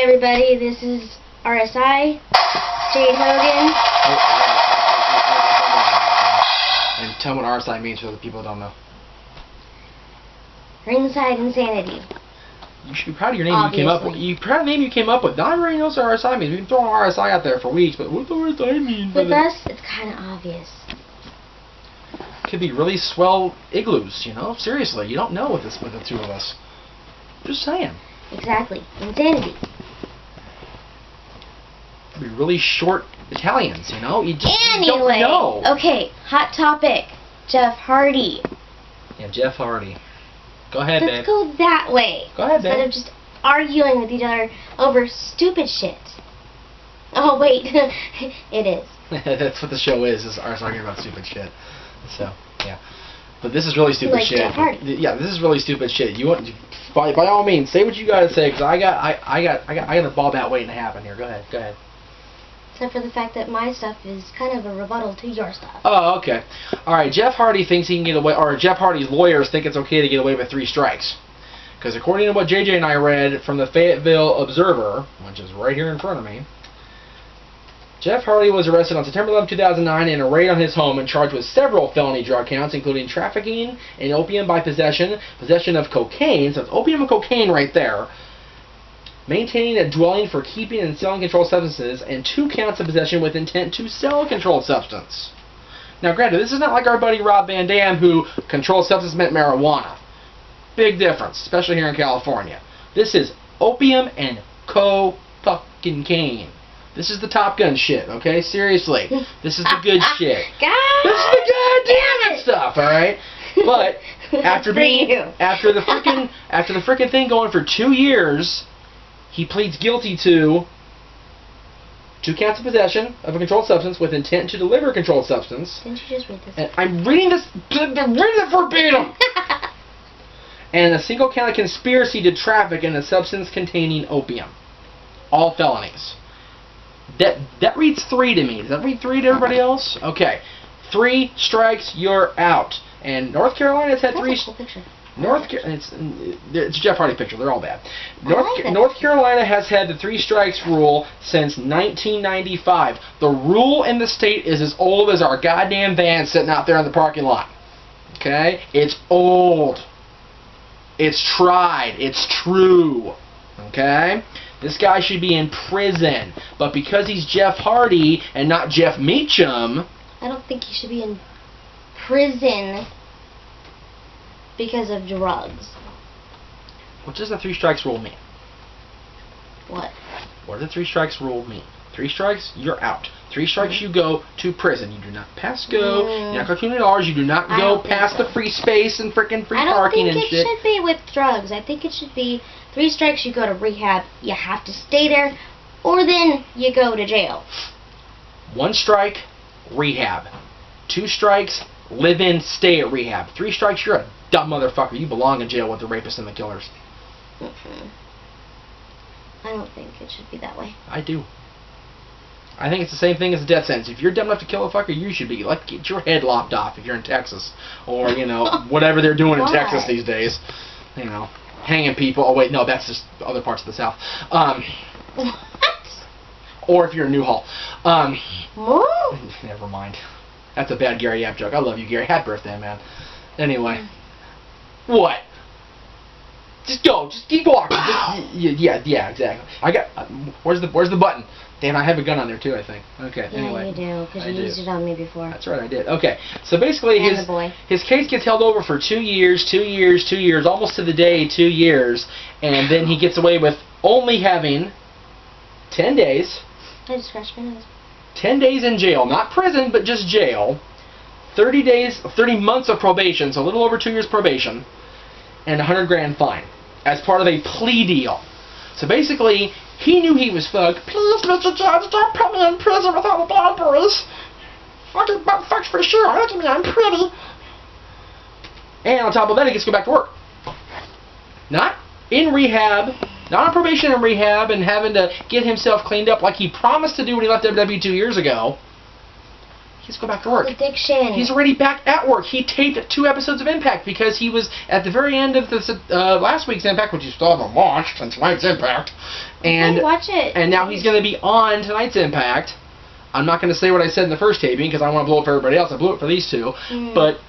everybody, this is RSI, Jade Hogan. And tell me what RSI means for the people who don't know. Ringside Insanity. You should be proud of your name you came up with. You proud of the name you came up with. Not everybody knows what RSI means. We can throw RSI out there for weeks, but what does RSI mean? With us, it's kind of obvious. Could be really swell igloos, you know? Seriously, you don't know with the two of us. Just saying. Exactly. Insanity. Could be really short Italians, you know? You just Anyway, don't know. Okay, hot topic. Jeff Hardy. Yeah, Jeff Hardy. Go ahead, Let's babe. go that way. Go ahead, babe. Instead of just arguing with each other over stupid shit. Oh, wait. It is. That's what the show is us arguing about stupid shit. So, yeah. But this is really stupid shit. Jeff Hardy. Yeah, this is really stupid shit. You want, by all means, say what you gotta say, because I got the ball bat waiting to happen here. Go ahead. Except for the fact that my stuff is kind of a rebuttal to your stuff. Oh, okay. All right. Jeff Hardy thinks he can get away, or Jeff Hardy's lawyers think it's okay to get away with 3 strikes, because according to what JJ and I read from the Fayetteville Observer, which is right here in front of me, Jeff Hardy was arrested on September 11, 2009 in a raid on his home and charged with several felony drug counts, including trafficking in opium by possession of cocaine, so it's opium and cocaine right there, maintaining a dwelling for keeping and selling controlled substances, and 2 counts of possession with intent to sell a controlled substance. Now, granted, this is not like our buddy Rob Van Dam, who controlled substance meant marijuana. Big difference, especially here in California. This is opium and co-fucking-cane. This is the Top Gun shit, okay? Seriously. This is the good shit. God This is the goddamn it stuff, alright? But after the frickin' thing going for 2 years, he pleads guilty to 2 counts of possession of a controlled substance with intent to deliver a controlled substance. Didn't you just read this? And I'm reading this verbatim. And a single count of conspiracy to traffic in a substance containing opium. All felonies. That reads 3 to me. Does that read 3 to everybody else? Okay. 3 strikes, you're out. And North Carolina's had 3. That's a cool picture. It's a Jeff Hardy picture. They're all bad. Like North Carolina has had the 3 strikes rule since 1995. The rule in the state is as old as our goddamn van sitting out there in the parking lot. Okay? It's old. It's tried. It's true. Okay? This guy should be in prison. But because he's Jeff Hardy and not Jeff Meacham... I don't think he should be in prison because of drugs. What does the 3 strikes rule mean? What? What does the 3 strikes rule mean? 3 strikes, you're out. 3 strikes, you go to prison. You do not pass go. You're not going to $200. You do not go past the free space and free parking and shit. I don't think it should be with drugs. I think it should be 3 strikes, you go to rehab. You have to stay there, or then you go to jail. 1 strike, rehab. 2 strikes, live in, stay at rehab. 3 strikes, you're a dumb motherfucker. You belong in jail with the rapists and the killers. I don't think it should be that way. I do. I think it's the same thing as a death sentence. If you're dumb enough to kill a fucker, you should be like get your head lopped off if you're in Texas, or you know whatever they're doing in Texas these days. You know, hanging people. Oh wait, no, that's just other parts of the South. What? Or if you're in Newhall. What? Never mind. That's a bad Gary Yap joke. I love you, Gary. Happy birthday, man. Anyway, what? Just go. Just keep walking. Yeah, exactly. I got. Where's the button? Damn, I have a gun on there too, I think. Okay, yeah, anyway. you do, because you used it on me before. That's right, I did. Okay, so basically And his case gets held over for 2 years, almost to the day, 2 years, and then he gets away with only having 10 days. I just scratched my nose. 10 days in jail, not prison, but just jail. 30 months of probation, so a little over 2 years probation, and $100,000 fine as part of a plea deal. So basically, he knew he was fucked. Please, Mr. Judge, don't put me in prison with all the bad boys. Fucking butt fucked for sure. Look at me, I'm pretty. And on top of that, he gets to go back to work. Not in rehab, not on probation in rehab, and having to get himself cleaned up like he promised to do when he left WWE 2 years ago. He has to go back to work. Addiction. He's already back at work. He taped 2 episodes of Impact because he was at the very end of this last week's Impact, which you still haven't watched, and tonight's Impact. And watch it. And now he's going to be on tonight's Impact. I'm not going to say what I said in the first taping because I want to blow it for everybody else. I blew it for these 2. But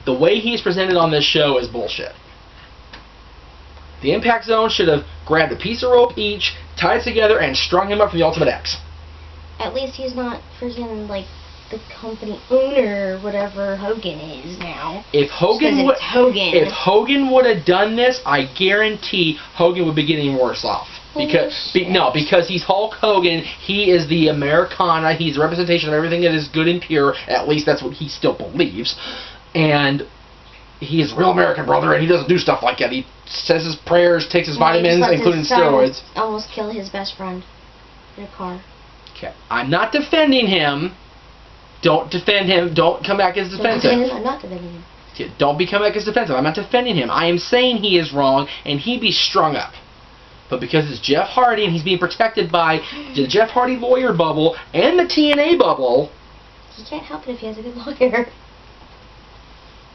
the way he's presented on this show is bullshit. The Impact Zone should have grabbed a piece of rope each, tied it together, and strung him up for the Ultimate X. At least he's not freaking like the company owner or whatever Hogan is now. If Hogan would have done this, I guarantee Hogan would be getting worse off. Because he's Hulk Hogan, he is the Americana, he's a representation of everything that is good and pure, at least that's what he still believes. And he is a real American brother, and he doesn't do stuff like that. He says his prayers, takes his vitamins, including steroids. Almost kill his best friend in a car. Okay, I'm not defending him. Don't defend him. Don't come back as defensive. I'm not defending him. Don't become back as defensive. I'm not defending him. I am saying he is wrong, and he be strung up. But because it's Jeff Hardy, and he's being protected by the Jeff Hardy lawyer bubble and the TNA bubble... He can't help it if he has a good lawyer.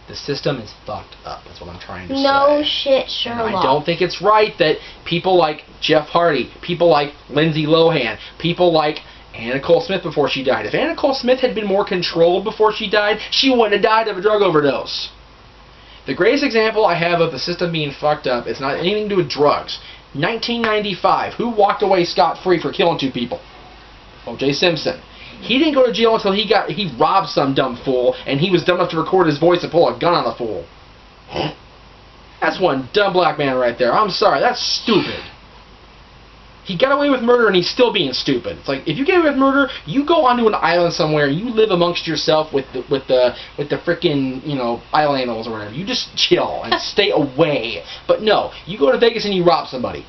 The system is fucked up. That's what I'm trying to say. No shit, Sherlock. And I don't think it's right that people like Jeff Hardy, people like Lindsay Lohan, people like Anna Cole Smith before she died. If Anna Cole Smith had been more controlled before she died, she wouldn't have died of a drug overdose. The greatest example I have of the system being fucked up is not anything to do with drugs. 1995, who walked away scot-free for killing 2 people? O.J. Simpson. He didn't go to jail until he robbed some dumb fool, and he was dumb enough to record his voice and pull a gun on the fool. That's one dumb black man right there. I'm sorry, that's stupid. He got away with murder, and he's still being stupid. It's like, if you get away with murder, you go onto an island somewhere, and you live amongst yourself with the frickin', island animals or whatever. You just chill and stay away. But no, you go to Vegas and you rob somebody.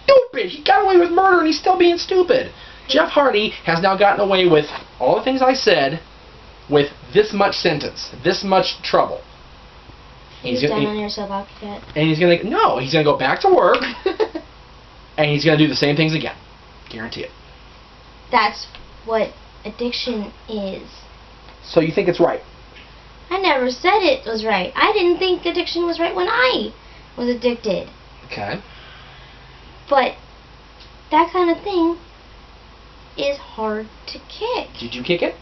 Stupid! He got away with murder, and he's still being stupid. Jeff Hardy has now gotten away with all the things I said with this much sentence, this much trouble. He's done on yourself out yet. And he's gonna go back to work, and he's gonna do the same things again. Guarantee it. That's what addiction is. So you think it's right? I never said it was right. I didn't think addiction was right when I was addicted. Okay. But that kind of thing is hard to kick. Did you kick it?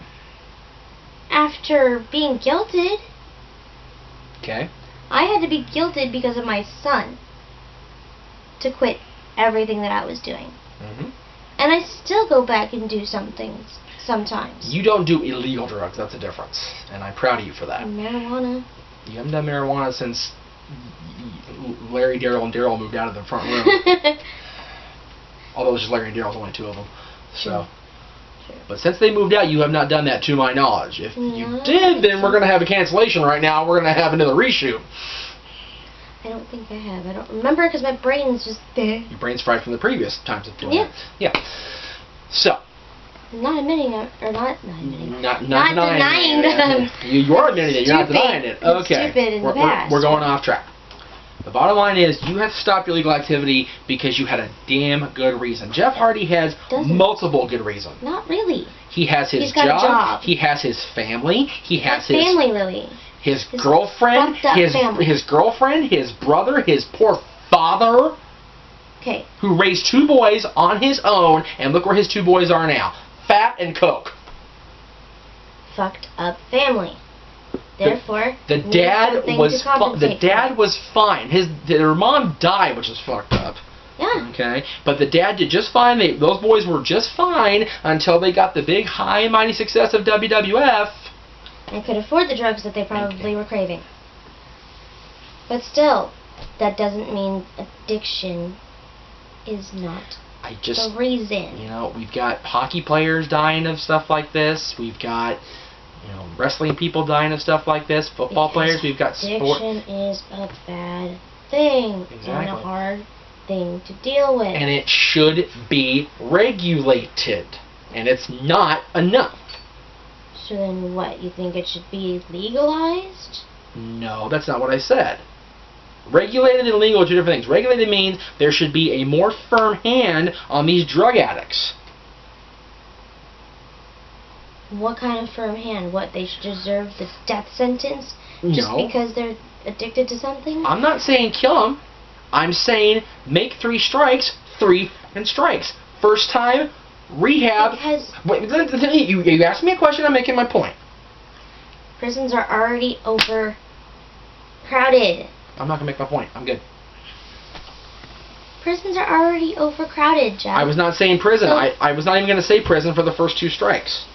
After being guilted. Okay. I had to be guilted because of my son to quit everything that I was doing. Mm-hmm. And I still go back and do some things sometimes. You don't do illegal drugs, that's the difference. And I'm proud of you for that. Marijuana. You haven't done marijuana since Larry, Daryl, and Daryl moved out of the front room. Although it was just Larry and Daryl's only 2 of them. So, Sure. But since they moved out, you have not done that to my knowledge. If you did, then we're going to have a cancellation right now. We're going to have another reshoot. I don't think I have. I don't remember because my brain's just there. Your brain's fried from the previous times of doing it. Yeah. So. Not admitting it, or not admitting. Not denying them. You are admitting it. You're not denying it. Okay. Stupid in the past. We're going off track. The bottom line is you have to stop your illegal activity because you had a damn good reason. Jeff Hardy has multiple good reasons. Not really. He has his He's got a job. He has his family. He has his family, really. His girlfriend. His girlfriend. His brother. His poor father. Okay. Who raised 2 boys on his own, and look where his 2 boys are now. Fat and coke. Fucked up family. Therefore, the dad was fine. Their mom died, which is fucked up. Yeah. Okay, but the dad did just fine. Those boys were just fine until they got the big, high and mighty success of WWF. And could afford the drugs that they probably were craving. But still, that doesn't mean addiction is not the reason. We've got hockey players dying of stuff like this. We've got wrestling people dying of stuff like this. Football players. We've got sport. Addiction is a bad thing. Exactly. And a hard thing to deal with. And it should be regulated. And it's not enough. So then what? You think it should be legalized? No, that's not what I said. Regulated and legal are 2 different things. Regulated means there should be a more firm hand on these drug addicts. What kind of firm hand? What, they should deserve the death sentence just because they're addicted to something? I'm not saying kill them. I'm saying make 3 strikes, 3 and strikes. First time, rehab. Because wait, you asked me a question, I'm making my point. Prisons are already overcrowded. I'm not going to make my point. I'm good. Prisons are already overcrowded, Jeff. I was not saying prison. So, I was not even going to say prison for the first 2 strikes.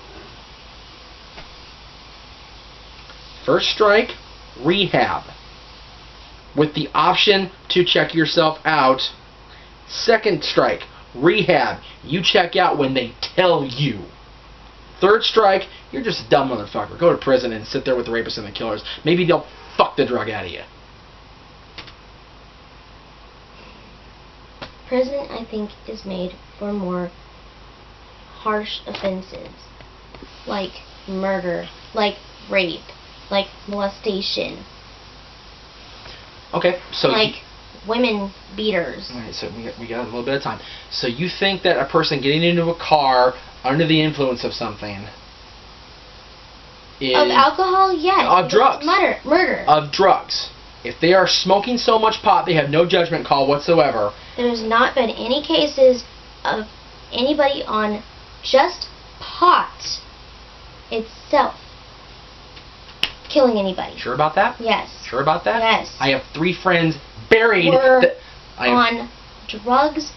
First strike, rehab. With the option to check yourself out. Second strike, rehab. You check out when they tell you. Third strike, you're just a dumb motherfucker. Go to prison and sit there with the rapists and the killers. Maybe they'll fuck the drug out of you. Prison, I think, is made for more harsh offenses. Like murder, like rape, like molestation. Okay, so like women beaters. Alright, so we got a little bit of time. So you think that a person getting into a car under the influence of something is... Of alcohol? Yes. Of drugs. Murder. Of drugs. If they are smoking so much pot, they have no judgment call whatsoever. There's not been any cases of anybody on just pot itself killing anybody. Sure about that? Yes. Sure about that? Yes. I have 3 friends buried on drugs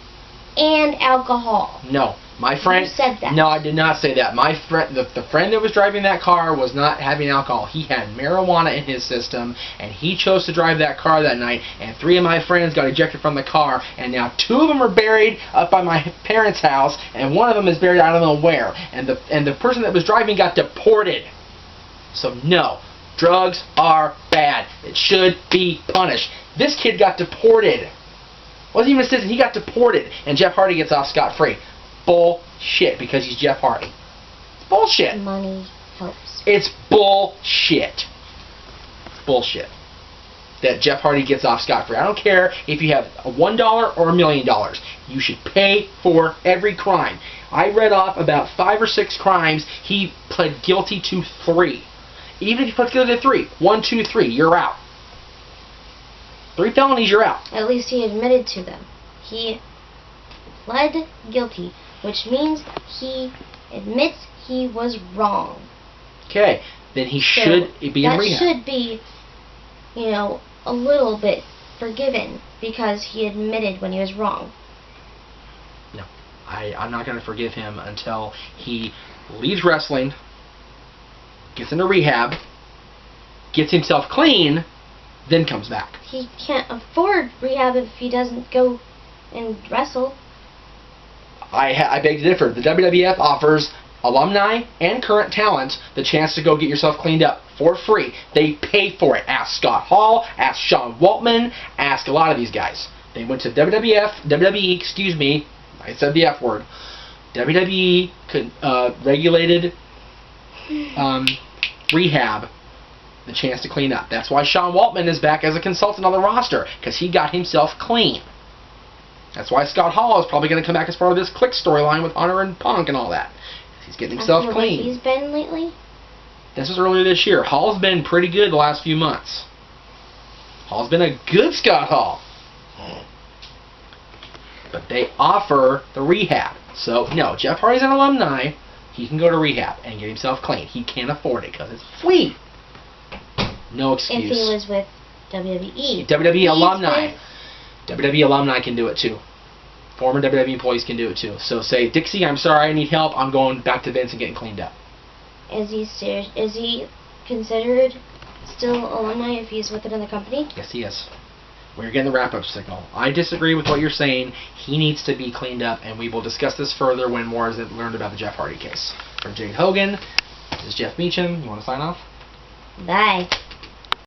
and alcohol. No. My friend... You said that. No, I did not say that. My friend, the friend that was driving that car was not having alcohol. He had marijuana in his system, and he chose to drive that car that night, and 3 of my friends got ejected from the car, and now 2 of them are buried up by my parents' house, and 1 of them is buried I don't know where. And the person that was driving got deported. So no. Drugs are bad. It should be punished. This kid got deported. Wasn't even a citizen. He got deported, and Jeff Hardy gets off scot-free. Bullshit, because he's Jeff Hardy. It's bullshit. Money helps. It's bullshit. Bullshit. That Jeff Hardy gets off scot-free. I don't care if you have $1 or $1 million. You should pay for every crime. I read off about 5 or 6 crimes. He pled guilty to 3. Even if you pled guilty to 3, 1, 2, 3, you're out. 3 felonies, you're out. At least he admitted to them. He pled guilty, which means he admits he was wrong. Okay, then he should be in rehab. That should be, you know, a little bit forgiven because he admitted when he was wrong. No, I'm not going to forgive him until he leaves wrestling, gets into rehab, gets himself clean, then comes back. He can't afford rehab if he doesn't go and wrestle. I beg to differ. The WWF offers alumni and current talent the chance to go get yourself cleaned up for free. They pay for it. Ask Scott Hall, ask Sean Waltman, ask a lot of these guys. They went to WWE, excuse me, I said the F word. WWE regulated rehab, the chance to clean up. That's why Sean Waltman is back as a consultant on the roster, because he got himself clean. That's why Scott Hall is probably going to come back as part of this Click storyline with Hunter and Punk and all that. He's getting himself clean. He's been lately? This was earlier this year. Hall's been pretty good the last few months. Hall's been a good Scott Hall. But they offer the rehab. So, no, Jeff Hardy's an alumni. He can go to rehab and get himself clean. He can't afford it because it's free. No excuse. If he was with WWE. WWE alumni. WWE alumni can do it too. Former WWE employees can do it too. So say, Dixie, I'm sorry, I need help. I'm going back to Vince and getting cleaned up. Is he considered still alumni if he's with another company? Yes, he is. We're getting the wrap-up signal. I disagree with what you're saying. He needs to be cleaned up, and we will discuss this further when more is learned about the Jeff Hardy case. From Jade Hogan, this is Jeff Meacham. You want to sign off? Bye.